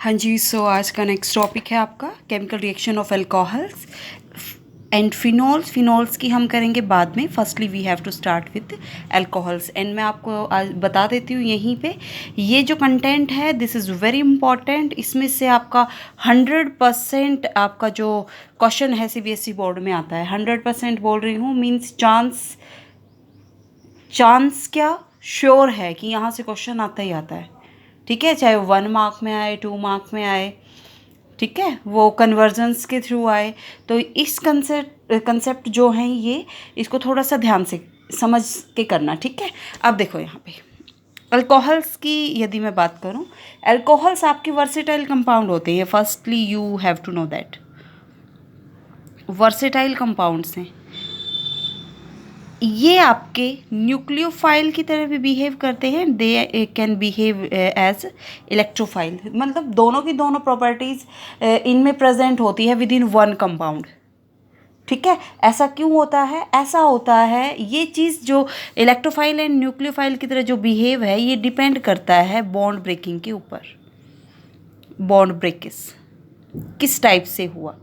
हाँ जी, सो आज का नेक्स्ट टॉपिक है आपका chemical reaction of alcohols and phenols. Phenols की हम करेंगे बाद में। Firstly we have to start with alcohols and मैं आपको आज बता देती हूँ यहीं पे ये जो कंटेंट है दिस इज़ वेरी इंपॉर्टेंट। इसमें से आपका 100% आपका जो क्वेश्चन है सीबीएसई बोर्ड में आता है। 100% बोल रही हूँ, मीन्स चांस क्या श्योर है कि यहाँ से क्वेश्चन आता ही आता है। ठीक है, चाहे वो 1 मार्क में आए, 2 मार्क में आए, ठीक है, वो कन्वर्जन्स के थ्रू आए। तो इस कंसेप्ट जो हैं ये इसको थोड़ा सा ध्यान से समझ के करना। ठीक है, अब देखो यहाँ पे अल्कोहल्स की यदि मैं बात करूँ, अल्कोहल्स आपके वर्सेटाइल कंपाउंड होते हैं। Firstly you have to know that versatile compounds हैं। ये आपके न्यूक्लियोफाइल की तरह भी बिहेव करते हैं। They can behave as electrophile, मतलब दोनों की दोनों प्रॉपर्टीज़ इनमें प्रेजेंट होती है विद इन वन कंपाउंड। ठीक है, ऐसा क्यों होता है? ऐसा होता है ये चीज़ जो इलेक्ट्रोफाइल एंड न्यूक्लियोफाइल की तरह जो बिहेव है ये डिपेंड करता है बॉन्ड ब्रेकिंग के ऊपर। बॉन्ड ब्रेकिस किस टाइप से हुआ,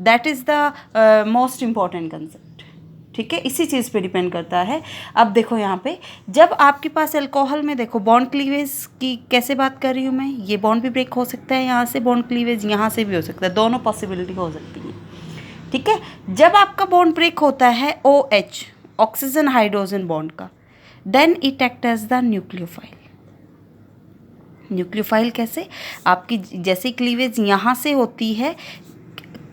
that is the most important concept. ठीक है, इसी चीज़ पे डिपेंड करता है। अब देखो यहाँ पे जब आपके पास अल्कोहल में देखो बॉन्ड क्लीवेज की कैसे बात कर रही हूँ मैं, ये बॉन्ड भी ब्रेक हो सकता है, यहाँ से बॉन्ड क्लीवेज यहाँ से भी हो सकता है, दोनों पॉसिबिलिटी हो सकती है। ठीक है, जब आपका बॉन्ड ब्रेक होता है OH ऑक्सीजन हाइड्रोजन बॉन्ड का, then it act as the nucleophile. Nucleophile कैसे? आपकी जैसे क्लीवेज यहाँ से होती है,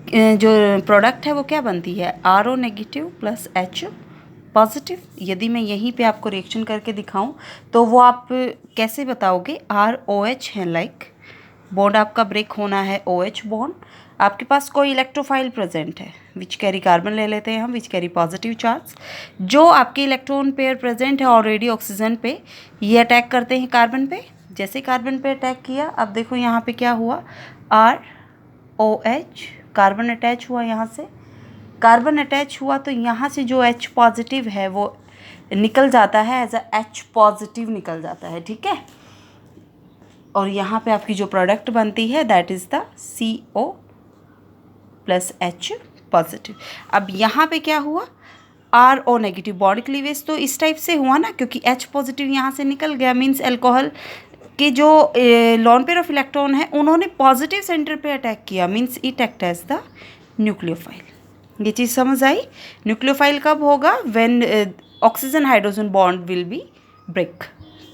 जो प्रोडक्ट है वो क्या बनती है, RO negative plus H positive. यदि मैं यहीं पे आपको रिएक्शन करके दिखाऊं तो वो आप कैसे बताओगे? ROH है, लाइक बॉन्ड आपका ब्रेक होना है OH बॉन्ड, आपके पास कोई इलेक्ट्रोफाइल प्रेजेंट है विच कैरी कार्बन ले लेते हैं हम, विच कैरी पॉजिटिव चार्ज। जो आपके इलेक्ट्रॉन पेयर प्रेजेंट है ऑलरेडी ऑक्सीजन पे, ये अटैक करते हैं कार्बन पे। जैसे कार्बन पे अटैक किया, अब देखो यहाँ पे क्या हुआ, ROH कार्बन अटैच हुआ, यहाँ से कार्बन अटैच हुआ तो यहाँ से जो H पॉजिटिव है वो निकल जाता है, एज अ H पॉजिटिव निकल जाता है। ठीक है, और यहाँ पे आपकी जो प्रोडक्ट बनती है that is the CO plus H positive. अब यहाँ पे क्या हुआ, RO नेगेटिव बॉन्ड क्लीवेज तो इस टाइप से हुआ ना, क्योंकि H पॉजिटिव यहाँ से निकल गया, मीन्स अल्कोहल के जो लॉन पेयर ऑफ इलेक्ट्रॉन है उन्होंने पॉजिटिव सेंटर पे अटैक किया, means it act as the nucleophile. ये चीज़ समझ आई? न्यूक्लियोफाइल कब होगा? When oxygen hydrogen bond will be break.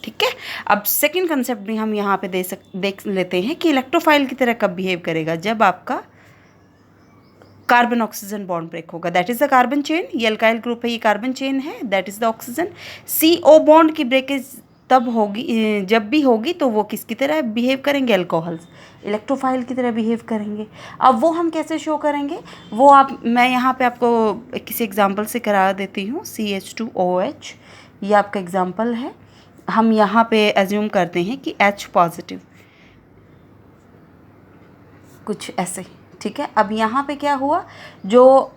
ठीक है, अब सेकंड कंसेप्ट भी हम यहाँ पे देख लेते हैं कि इलेक्ट्रोफाइल की तरह कब बिहेव करेगा, जब आपका कार्बन ऑक्सीजन बॉन्ड ब्रेक होगा, that is the carbon chain. ये अल्काइल ग्रुप है, ये कार्बन चेन है, that is the oxygen. CO bond की ब्रेकेज तब होगी, जब भी होगी तो वो किसकी तरह बिहेव करेंगे? अल्कोहल्स इलेक्ट्रोफाइल की तरह बिहेव करेंगे। अब वो हम कैसे शो करेंगे, वो मैं यहाँ पे आपको किसी एग्जांपल से करा देती हूँ। CH2OH ये आपका एग्जांपल है। हम यहाँ पे एज्यूम करते हैं कि H पॉजिटिव, कुछ ऐसे। ठीक है, अब यहाँ पे क्या हुआ, जो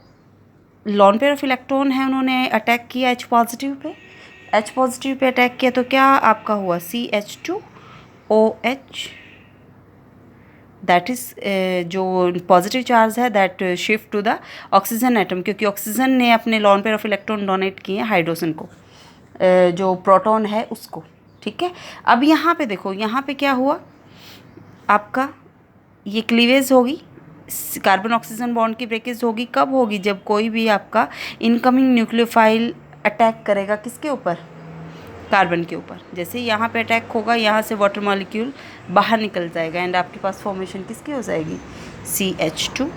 लॉन पेयर ऑफ इलेक्ट्रॉन है उन्होंने अटैक किया H पॉजिटिव पे, H पॉजिटिव पे अटैक किया तो क्या आपका हुआ, CH2OH, दैट इज़ जो पॉजिटिव चार्ज है that shift to the oxygen atom, क्योंकि ऑक्सीजन ने अपने lone pair of electron donate किए हाइड्रोजन को, जो प्रोटॉन है उसको। ठीक है, अब यहाँ पे देखो, यहाँ पे क्या हुआ, आपका ये क्लीवेज होगी, कार्बन ऑक्सीजन बॉन्ड की ब्रेकेज होगी। कब होगी? जब कोई भी आपका इनकमिंग न्यूक्लियोफाइल अटैक करेगा, किसके ऊपर? कार्बन के ऊपर। जैसे यहाँ पे अटैक होगा, यहाँ से वाटर मॉलिक्यूल बाहर निकल जाएगा एंड आपके पास फॉर्मेशन किसकी हो जाएगी, CH2Br।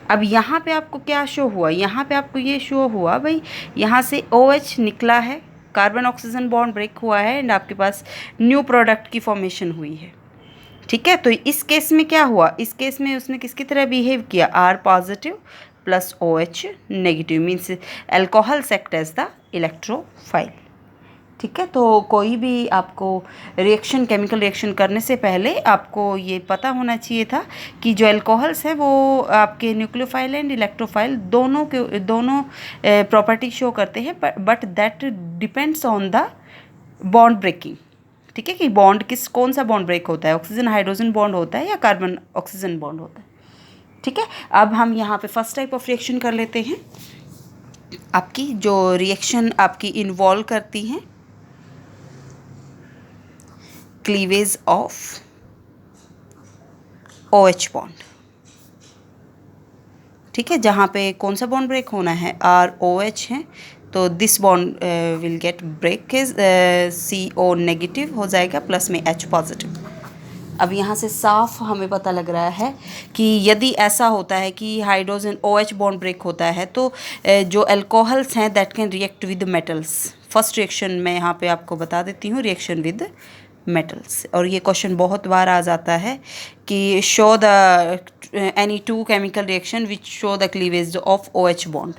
अब यहाँ पे आपको क्या शो हुआ, यहाँ पे आपको ये शो हुआ भाई, यहाँ से OH निकला है, कार्बन ऑक्सीजन बॉन्ड ब्रेक हुआ है एंड आपके पास न्यू प्रोडक्ट की फॉर्मेशन हुई है। ठीक है, तो इस केस में क्या हुआ, इस केस में उसने किसकी तरह बिहेव किया, R positive plus OH negative, means alcohol act as the electrophile. ठीक है, तो कोई भी आपको रिएक्शन, केमिकल रिएक्शन करने से पहले आपको ये पता होना चाहिए था कि जो अल्कोहल्स है वो आपके न्यूक्लियोफाइल एंड इलेक्ट्रोफाइल दोनों प्रॉपर्टी शो करते हैं, but that depends on the bond breaking. ठीक है, कि बॉन्ड कौन सा बॉन्ड ब्रेक होता है, ऑक्सीजन हाइड्रोजन बॉन्ड होता है या कार्बन ऑक्सीजन बॉन्ड होता है। ठीक है, अब हम यहाँ पे फर्स्ट टाइप ऑफ रिएक्शन कर लेते हैं। आपकी जो रिएक्शन आपकी इन्वॉल्व करती हैं क्लीवेज ऑफ OH बॉन्ड। ठीक है, जहाँ पे कौन सा बॉन्ड ब्रेक होना है, ROH है, तो this bond will get break is CO negative हो जाएगा प्लस में H पॉजिटिव। अब यहाँ से साफ हमें पता लग रहा है कि यदि ऐसा होता है कि हाइड्रोजन OH बॉन्ड ब्रेक होता है तो जो अल्कोहल्स हैं that can react with metals. First reaction मैं यहाँ पे आपको बता देती हूँ, रिएक्शन विद मेटल्स। और ये क्वेश्चन बहुत बार आ जाता है कि show the any two chemical reaction which show the cleavage of OH bond.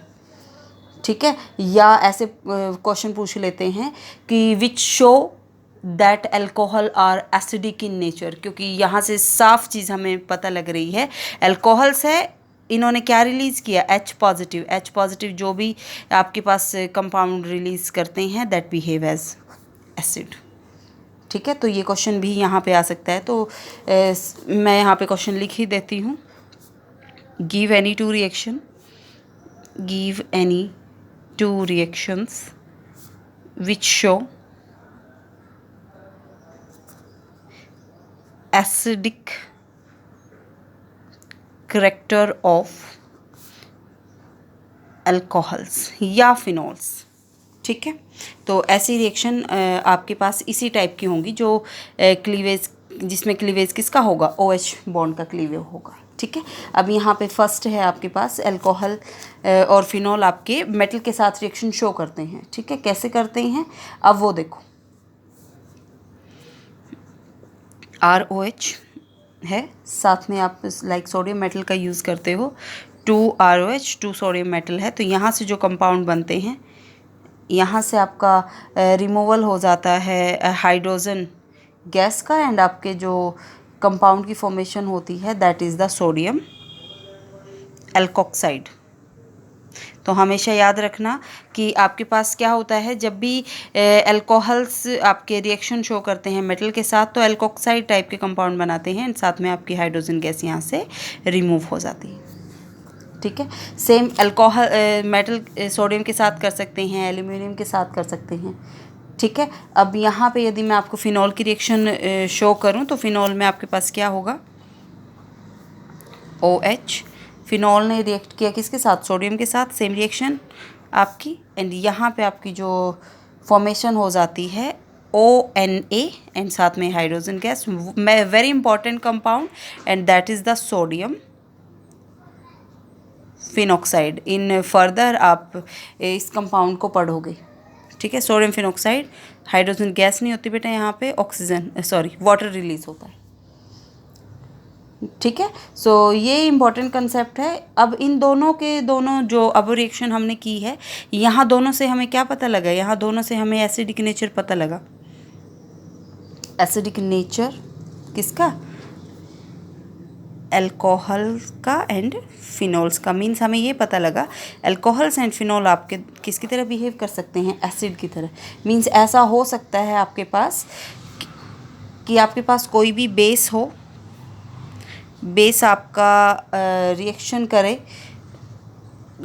ठीक है, या ऐसे क्वेश्चन पूछ लेते हैं कि which show that alcohol are acidic in nature, क्योंकि यहाँ से साफ चीज़ हमें पता लग रही है अल्कोहल्स है, इन्होंने क्या रिलीज़ किया, H पॉजिटिव। H पॉजिटिव जो भी आपके पास कंपाउंड रिलीज़ करते हैं दैट बिहेव एज एसिड। ठीक है, तो ये क्वेश्चन भी यहाँ पे आ सकता है, तो मैं यहाँ पे क्वेश्चन लिख ही देती हूँ। Give any two reaction, give any two reactions which show acidic character of alcohols या फिनोल्स। ठीक है, तो ऐसी रिएक्शन आपके पास इसी टाइप की होंगी जो क्लीवेज, जिसमें क्लीवेज किसका होगा, OH बॉन्ड का क्लीवेज होगा। ठीक है, अब यहाँ पे फर्स्ट है आपके पास अल्कोहल और फिनोल आपके मेटल के साथ रिएक्शन शो करते हैं। ठीक है, कैसे करते हैं अब वो देखो। ROH है, साथ में आप लाइक सोडियम मेटल का यूज़ करते हो, 2ROH 2 सोडियम मेटल है, तो यहाँ से जो कंपाउंड बनते हैं, यहाँ से आपका रिमूवल हो जाता है हाइड्रोजन गैस का, एंड आपके जो कंपाउंड की फॉर्मेशन होती है that is the sodium alkoxide. तो हमेशा याद रखना कि आपके पास क्या होता है, जब भी अल्कोहल्स आपके रिएक्शन शो करते हैं मेटल के साथ तो एल्कोक्साइड टाइप के कंपाउंड बनाते हैं, साथ में आपकी हाइड्रोजन गैस यहाँ से रिमूव हो जाती है। ठीक है, सेम अल्कोहल मेटल सोडियम के साथ कर सकते हैं, एल्यूमिनियम के साथ कर सकते हैं। ठीक है, अब यहाँ पे यदि मैं आपको फिनॉल की रिएक्शन शो करूँ तो फिनॉल में आपके पास क्या होगा, OH। फिनॉल ने रिएक्ट किया किसके साथ, सोडियम के साथ, सेम रिएक्शन आपकी, एंड यहाँ पे आपकी जो फॉर्मेशन हो जाती है ONA एंड साथ में hydrogen gas, very important compound, and that is the sodium phenoxide. In further आप इस कंपाउंड को पढ़ोगे। ठीक है, सोडियम फिनॉक्साइड, हाइड्रोजन गैस नहीं होती बेटा, यहाँ पे ऑक्सीजन वाटर रिलीज होता है। ठीक है, सो ये इम्पॉर्टेंट कंसेप्ट है। अब इन दोनों के दोनों जो अब रिएक्शन हमने की है, यहाँ दोनों से हमें क्या पता लगा, यहाँ दोनों से हमें एसिडिक नेचर पता लगा। एसिडिक नेचर किसका, अल्कोहल का एंड फिनोल्स का। मीन्स हमें ये पता लगा अल्कोहल्स एंड फिनोल आपके किसकी तरह बिहेव कर सकते हैं, एसिड की तरह। मीन्स ऐसा हो सकता है आपके पास कि आपके पास कोई भी बेस हो, बेस आपका रिएक्शन करे,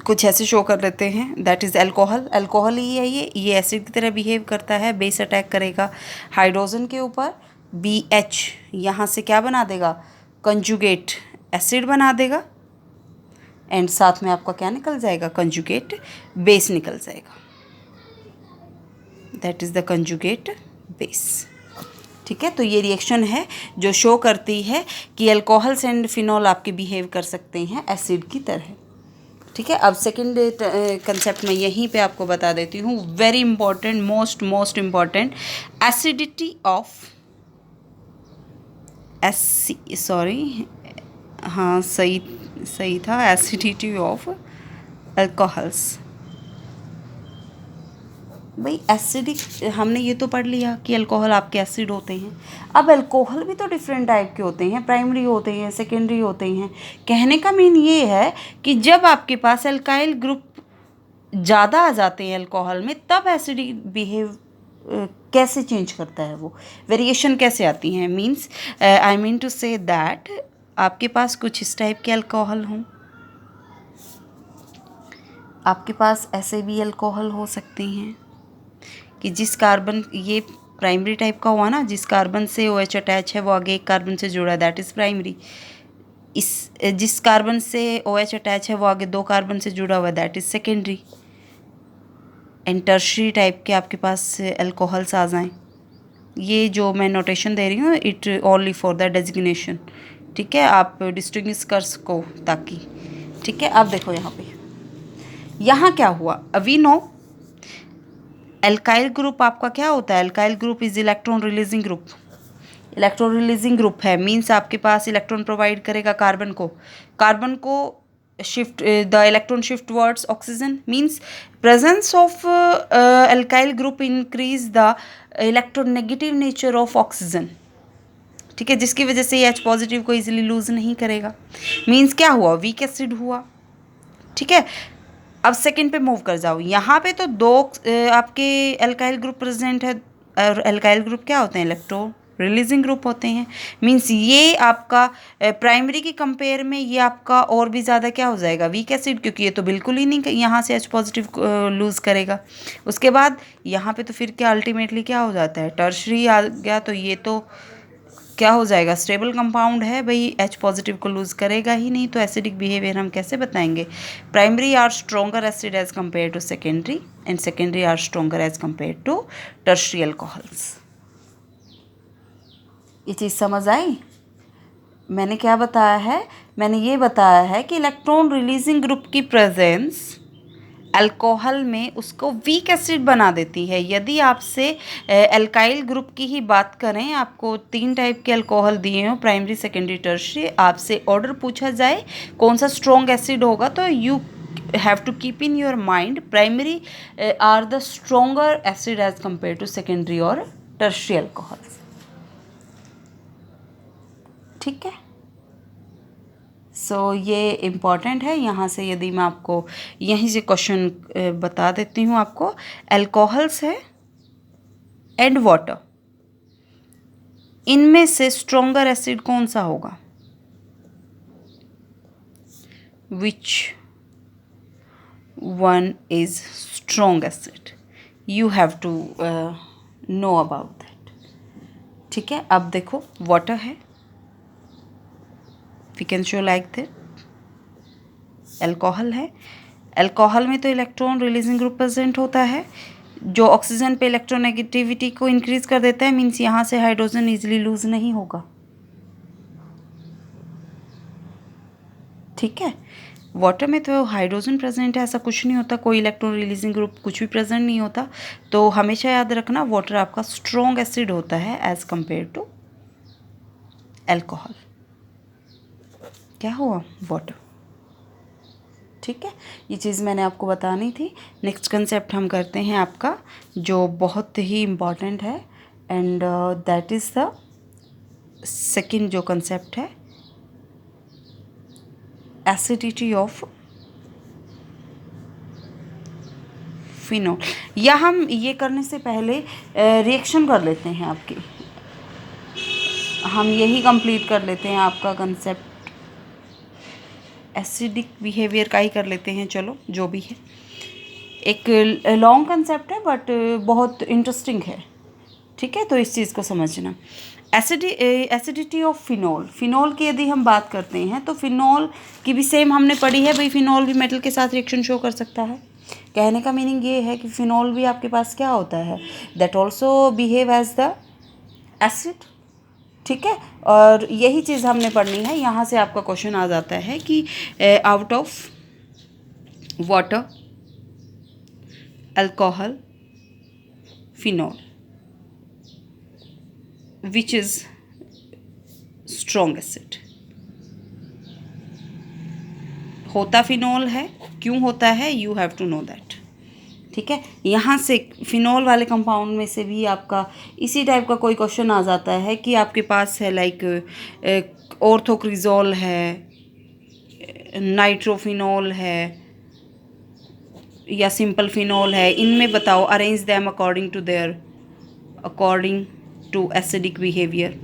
कुछ ऐसे शो कर लेते हैं दैट इज़ अल्कोहल। अल्कोहल ही है ये एसिड की तरह बिहेव करता है, बेस अटैक करेगा हाइड्रोजन के ऊपर, BH यहाँ से क्या बना देगा, कंजुगेट एसिड बना देगा, एंड साथ में आपका क्या निकल जाएगा, कंजुगेट बेस निकल जाएगा, that is the conjugate base. ठीक है, तो ये रिएक्शन है जो शो करती है कि अल्कोहल्स एंड फिनॉल आपके बिहेव कर सकते हैं एसिड की तरह। ठीक है, अब सेकंड कंसेप्ट मैं यहीं पे आपको बता देती हूँ, very important, most important, acidity of सही था, एसिडिटी ऑफ अल्कोहल्स। भाई एसिडिक हमने ये तो पढ़ लिया कि अल्कोहल आपके एसिड होते हैं। अब अल्कोहल भी तो डिफरेंट टाइप के होते हैं, प्राइमरी होते हैं, सेकेंडरी होते हैं। कहने का मीन ये है कि जब आपके पास अल्काइल ग्रुप ज़्यादा आ जाते हैं अल्कोहल में, तब एसिडिक बिहेव कैसे चेंज करता है, वो वेरिएशन कैसे आती हैं, means I mean to say that आपके पास कुछ इस टाइप के अल्कोहल हों, आपके पास ऐसे भी अल्कोहल हो सकते हैं कि जिस कार्बन, ये प्राइमरी टाइप का हुआ ना, जिस कार्बन से OH अटैच है वो आगे एक कार्बन से जुड़ा, दैट इज़ प्राइमरी। इस जिस कार्बन से OH अटैच है वो आगे 2 कार्बन से जुड़ा हुआ है, that is secondary. And tertiary type के आपके पास अल्कोहल्स आ जाएं, ये जो मैं नोटेशन दे रही हूँ it only for the designation, ठीक है, आप डिस्टिंग्विश कर सको ताकि, ठीक है। अब देखो यहाँ पे, यहाँ क्या हुआ, वी नो एल्काइल ग्रुप आपका क्या होता है, alkyl group is electron releasing group, electron releasing group है, मीन्स आपके पास इलेक्ट्रॉन प्रोवाइड करेगा कार्बन को shift, the electron shift words oxygen, means presence of alkyl group increase the electronegative nature of oxygen, ठीक है, जिसकी वजह से ये H पॉजिटिव को इजीली लूज नहीं करेगा, मीन्स क्या हुआ, वीक एसिड हुआ, ठीक है। अब सेकंड पे मूव कर जाओ, यहाँ पे तो 2 आपके एल्काइल ग्रुप प्रेजेंट है, और एल्काइल ग्रुप क्या होते हैं, इलेक्ट्रो रिलीजिंग ग्रुप होते हैं, मीन्स ये आपका प्राइमरी की कंपेयर में ये आपका और भी ज़्यादा क्या हो जाएगा, वीक एसिड, क्योंकि ये तो बिल्कुल ही नहीं यहाँ से H पॉजिटिव लूज़ करेगा। उसके बाद यहाँ पे तो फिर क्या अल्टीमेटली क्या हो जाता है, टर्शरी आ गया, तो ये तो क्या हो जाएगा, स्टेबल कंपाउंड है भाई, H पॉजिटिव को लूज़ करेगा ही नहीं, तो एसिडिक बिहेवियर हम कैसे बताएंगे, primary are stronger acid as compare to secondary, and secondary are stronger as compare to tertiary alcohols. ये चीज़ समझ आई, मैंने क्या बताया है, मैंने ये बताया है कि इलेक्ट्रॉन रिलीजिंग ग्रुप की प्रेजेंस अल्कोहल में उसको वीक एसिड बना देती है। यदि आपसे एल्काइल ग्रुप की ही बात करें, आपको 3 टाइप के अल्कोहल दिए हों, प्राइमरी सेकेंडरी टर्शरी, आपसे ऑर्डर पूछा जाए कौन सा स्ट्रॉन्ग एसिड होगा, तो you have to keep in your mind primary are the stronger acid as compare to secondary और टर्शरी अल्कोहल्स, ठीक है। सो ये इम्पॉर्टेंट है, यहाँ से यदि मैं आपको यहीं से क्वेश्चन बता देती हूँ आपको, अल्कोहल्स है एंड वाटर, इनमें से स्ट्रोंगर एसिड कौन सा होगा, which one is strong acid, you have to know about that, ठीक है। अब देखो वाटर है, we can show like that, alcohol है, अल्कोहल में तो इलेक्ट्रॉन रिलीजिंग ग्रुप प्रेजेंट होता है जो ऑक्सीजन पे इलेक्ट्रोनेगेटिविटी को इंक्रीज कर देता है, मीन्स यहाँ से हाइड्रोजन इजीली लूज नहीं होगा, ठीक है। वाटर में तो हाइड्रोजन प्रेजेंट है, ऐसा कुछ नहीं होता, कोई इलेक्ट्रॉन रिलीजिंग ग्रुप कुछ भी प्रेजेंट नहीं होता, तो हमेशा याद रखना वाटर आपका स्ट्रॉन्ग एसिड होता है एज कंपेयर टू अल्कोहल। क्या हुआ, वाटर, ठीक है। ये चीज़ मैंने आपको बतानी थी। नेक्स्ट कंसेप्ट हम करते हैं आपका जो बहुत ही इम्पॉर्टेंट है, and that is the second जो कंसेप्ट है, एसिडिटी ऑफ फिनोल। या हम ये करने से पहले रिएक्शन कर लेते हैं आपकी, हम यही कंप्लीट कर लेते हैं आपका कंसेप्ट, एसिडिक बिहेवियर का ही कर लेते हैं, चलो जो भी है, एक लॉन्ग कंसेप्ट है बट बहुत इंटरेस्टिंग है, ठीक है। तो इस चीज़ को समझना, एसिडिटी ऑफ फिनोल, फिनोल की यदि हम बात करते हैं तो फिनोल की भी सेम हमने पढ़ी है भाई, फिनोल भी मेटल के साथ रिएक्शन शो कर सकता है। कहने का मीनिंग ये है कि फिनोल भी आपके पास क्या होता है, that also behave as the acid, ठीक है। और यही चीज़ हमने पढ़नी है, यहाँ से आपका क्वेश्चन आ जाता है कि out of water, alcohol, phenol, which is strong acid, होता फिनोल है, क्यों होता है, you have to know that, ठीक है। यहाँ से फिनोल वाले कंपाउंड में से भी आपका इसी टाइप का कोई क्वेश्चन आ जाता है कि आपके पास है लाइक ऑर्थोक्रिजोल है, नाइट्रोफिनोल है या सिंपल फिनोल है, इनमें बताओ arrange them according to their according to acidic behaviour.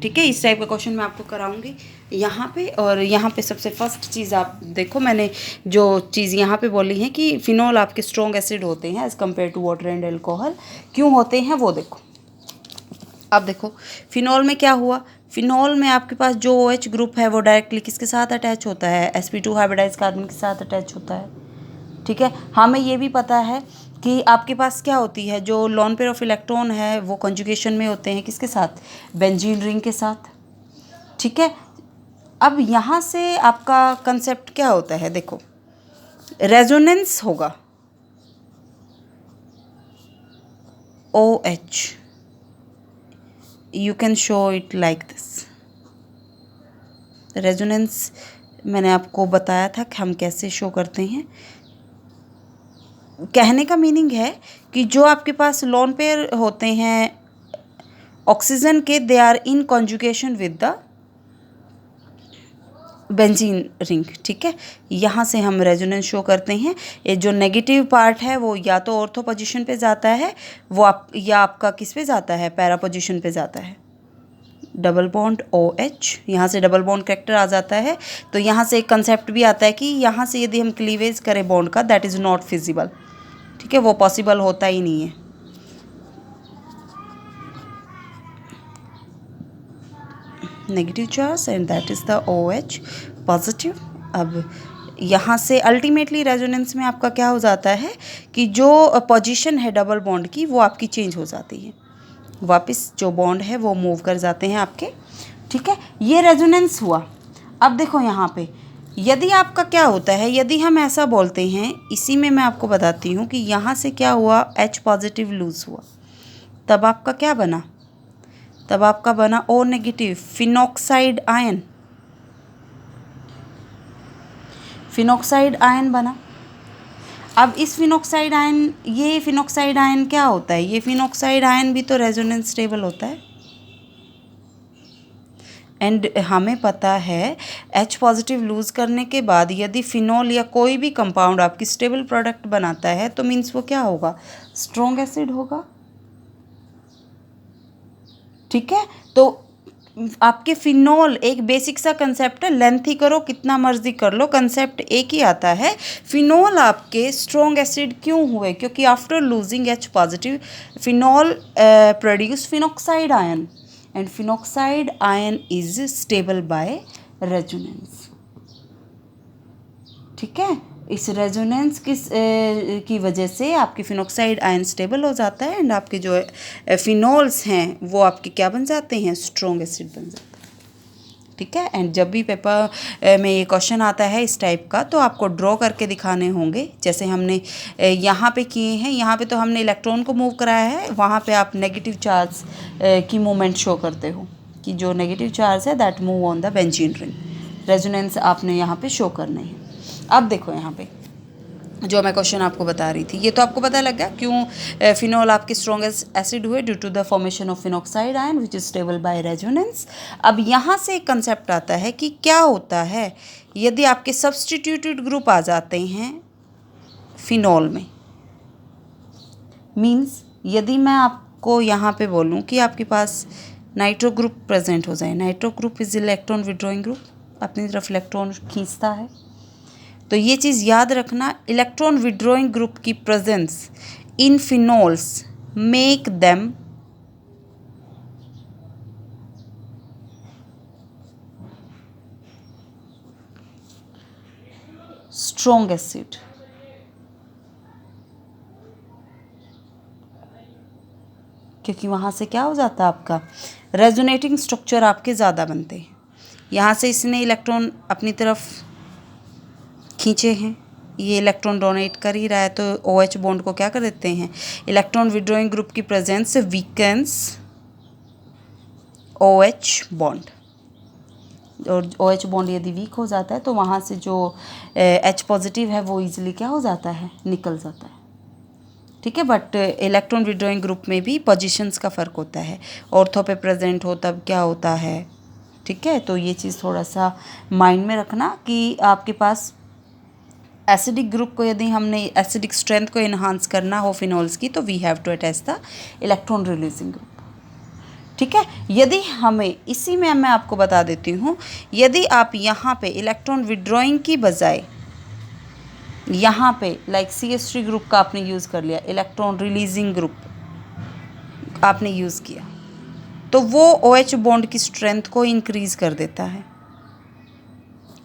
ठीक है, इस टाइप का क्वेश्चन मैं आपको कराऊंगी यहाँ पे। और यहाँ पे सबसे फर्स्ट चीज़ आप देखो, मैंने जो चीज़ यहाँ पे बोली है कि फिनॉल आपके स्ट्रॉन्ग एसिड होते हैं as compare to water and alcohol. क्यों होते हैं वो देखो। अब देखो फिनॉल में क्या हुआ, फिनॉल में आपके पास जो OH ग्रुप है वो डायरेक्टली किसके साथ अटैच होता है, sp2 हाइब्रिडाइज कार्बन के साथ अटैच होता है। ठीक है, हमें ये भी पता है कि आपके पास क्या होती है, जो लोन पेयर ऑफ इलेक्ट्रॉन है वो कंजुगेशन में होते हैं किसके साथ, बेंजीन रिंग के साथ। ठीक है, अब यहाँ से आपका कंसेप्ट क्या होता है, देखो रेजोनेंस होगा OH, you can show it like this. Resonance मैंने आपको बताया था कि हम कैसे शो करते हैं। कहने का मीनिंग है कि जो आपके पास लोन पेयर होते हैं ऑक्सीजन के, they are in conjugation with the benzene ring. ठीक है, यहाँ से हम रेजोनेंस शो करते हैं। ये जो नेगेटिव पार्ट है वो या तो ऑर्थो पोजीशन पे जाता है, वो आप या आपका किस पे जाता है, पैरा पोजीशन पे जाता है। डबल बॉन्ड OH, यहाँ से डबल बॉन्ड कैरेक्टर आ जाता है। तो यहाँ से एक कंसेप्ट भी आता है कि यहाँ से यदि हम क्लीवेज करें बॉन्ड का, दैट इज़ नॉट फिजिबल। ठीक है, वो पॉसिबल होता ही नहीं है। Negative charge and that is the OH positive. अब यहाँ से अल्टीमेटली रेजोनेंस में आपका क्या हो जाता है कि जो पोजीशन है डबल बॉन्ड की वो आपकी चेंज हो जाती है, वापस जो बॉन्ड है वो मूव कर जाते हैं आपके। ठीक है, ये रेजोनेंस हुआ। अब देखो यहाँ पे यदि आपका क्या होता है, यदि हम ऐसा बोलते हैं, इसी में मैं आपको बताती हूँ कि यहाँ से क्या हुआ, H पॉजिटिव लूज हुआ, तब आपका क्या बना, तब आपका बना O negative phenoxide ion, phenoxide ion बना। अब इस फिनॉक्साइड आयन, ये फिनॉक्साइड आयन क्या होता है, ये फिनॉक्साइड आयन भी तो रेजोनेंस स्टेबल होता है। एंड हमें पता है H पॉजिटिव लूज़ करने के बाद यदि फिनॉल या कोई भी कंपाउंड आपकी स्टेबल प्रोडक्ट बनाता है तो मीन्स वो क्या होगा, स्ट्रॉन्ग एसिड होगा। ठीक है, तो आपके फिनॉल एक बेसिक सा कंसेप्ट है, लेंथी करो कितना मर्जी कर लो, कंसेप्ट एक ही आता है। फिनॉल आपके स्ट्रॉन्ग एसिड क्यों हुए, क्योंकि after losing H positive phenol produce phenoxide ion and phenoxide ion is stable by resonance. ठीक है, इस रेजोनेंस की वजह से आपकी फिनॉक्साइड आयन स्टेबल हो जाता है एंड आपके जो फिनॉल्स हैं वो आपके क्या बन जाते हैं, स्ट्रॉन्ग एसिड बन जाते हैं। ठीक है, एंड जब भी पेपर में ये क्वेश्चन आता है इस टाइप का तो आपको ड्रॉ करके दिखाने होंगे, जैसे हमने यहाँ पे किए हैं। यहाँ पे तो हमने इलेक्ट्रॉन को मूव कराया है, वहाँ पे आप नेगेटिव चार्ज की मूवमेंट शो करते हो कि जो नेगेटिव चार्ज है that move on the benzene ring. Resonance आपने यहाँ पे शो करने हैं। अब देखो यहाँ पे जो मैं क्वेश्चन आपको बता रही थी, ये तो आपको पता लग गया क्यों फिनॉल आपके स्ट्रॉन्गेस्ट एसिड हुए, due to the formation of phenoxide ion which is stable by resonance. अब यहाँ से एक कंसेप्ट आता है कि क्या होता है यदि आपके सब्सटीट्यूटेड ग्रुप आ जाते हैं फिनॉल में। मीन्स यदि मैं आपको यहाँ पे बोलूँ कि आपके पास नाइट्रो ग्रुप प्रेजेंट हो जाए, nitro group is electron withdrawing group, अपनी तरफ इलेक्ट्रॉन खींचता है, तो ये चीज़ याद रखना, इलेक्ट्रॉन विड्रॉइंग ग्रुप की presence in phenols make them strong acid. क्योंकि वहाँ से क्या हो जाता है, आपका रेजोनेटिंग स्ट्रक्चर आपके ज़्यादा बनते हैं। यहाँ से इसने इलेक्ट्रॉन अपनी तरफ खींचे हैं, ये इलेक्ट्रॉन डोनेट कर ही रहा है, तो OH बॉन्ड को क्या कर देते हैं, इलेक्ट्रॉन विड्रॉइंग ग्रुप की प्रेजेंस वीकेंस OH बॉन्ड। और OH बॉन्ड यदि वीक हो जाता है तो वहाँ से जो H पॉजिटिव है वो इजीली क्या हो जाता है, निकल जाता है। ठीक है, बट इलेक्ट्रॉन विड्रॉइंग ग्रुप में भी पोजीशंस का फ़र्क होता है, ऑर्थो पे प्रेजेंट हो तब क्या होता है। ठीक है, तो ये चीज़ थोड़ा सा माइंड में रखना कि आपके पास एसिडिक ग्रुप को यदि हमने एसिडिक स्ट्रेंथ को इन्हांस करना हो फिनोल्स की तो we have to attach the electron releasing group. ठीक है, यदि हमें इसी में मैं आपको बता देती हूँ, यदि आप यहाँ पे इलेक्ट्रॉन विड्रॉइंग की बजाय यहाँ पे लाइक CH3 ग्रुप का आपने यूज़ कर लिया, इलेक्ट्रॉन रिलीजिंग ग्रुप आपने यूज़ किया, तो वो OH बॉन्ड की स्ट्रेंथ को इंक्रीज़ कर देता है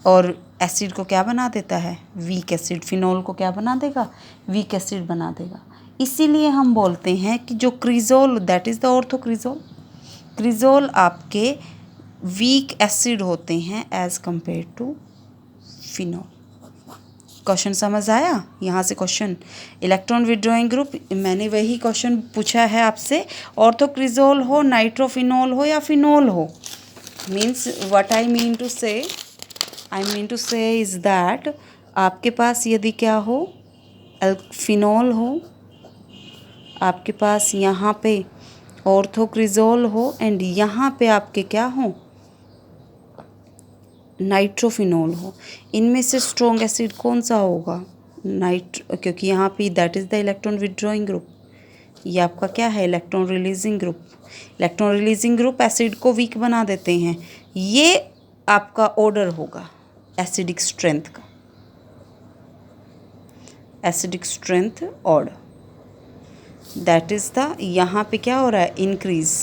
और एसिड को क्या बना देता है, वीक एसिड। फिनोल को क्या बना देगा, वीक एसिड बना देगा। इसीलिए हम बोलते हैं कि जो cresol, that is the orthocresol, cresol आपके वीक एसिड होते हैं as compare to phenol. Question समझ आया? यहाँ से क्वेश्चन इलेक्ट्रॉन विड्रॉइंग ग्रुप, मैंने वही क्वेश्चन पूछा है आपसे, ऑर्थोक्रिजोल हो, नाइट्रोफिनोल हो या फिनोल हो, means what I mean to say is that आपके पास यदि क्या हो, फिनोल हो, आपके पास यहाँ पे ऑर्थोक्रिजोल हो एंड यहाँ पे आपके क्या हो, नाइट्रोफिनोल हो, इनमें से स्ट्रॉन्ग एसिड कौन सा होगा, क्योंकि यहाँ पे that is the electron withdrawing group, ये आपका क्या है, electron releasing group. Electron releasing group acid को वीक बना देते हैं, ये आपका ऑर्डर होगा एसिडिक स्ट्रेंथ का, acidic strength order, that is the, यहाँ पे क्या हो रहा है, इंक्रीज,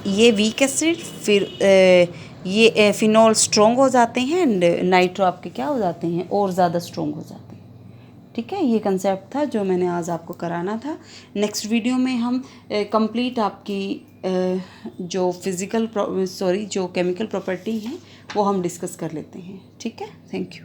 ये वीक एसिड, फिर ये फिनोल स्ट्रॉन्ग हो जाते हैं एंड नाइट्रो आपके क्या हो जाते हैं, और ज़्यादा स्ट्रॉन्ग हो जाते हैं। ठीक है, ये कंसेप्ट था जो मैंने आज आपको कराना था। नेक्स्ट वीडियो में हम कंप्लीट आपकी जो जो केमिकल प्रॉपर्टी हैं वो हम डिस्कस कर लेते हैं। ठीक है, थैंक यू।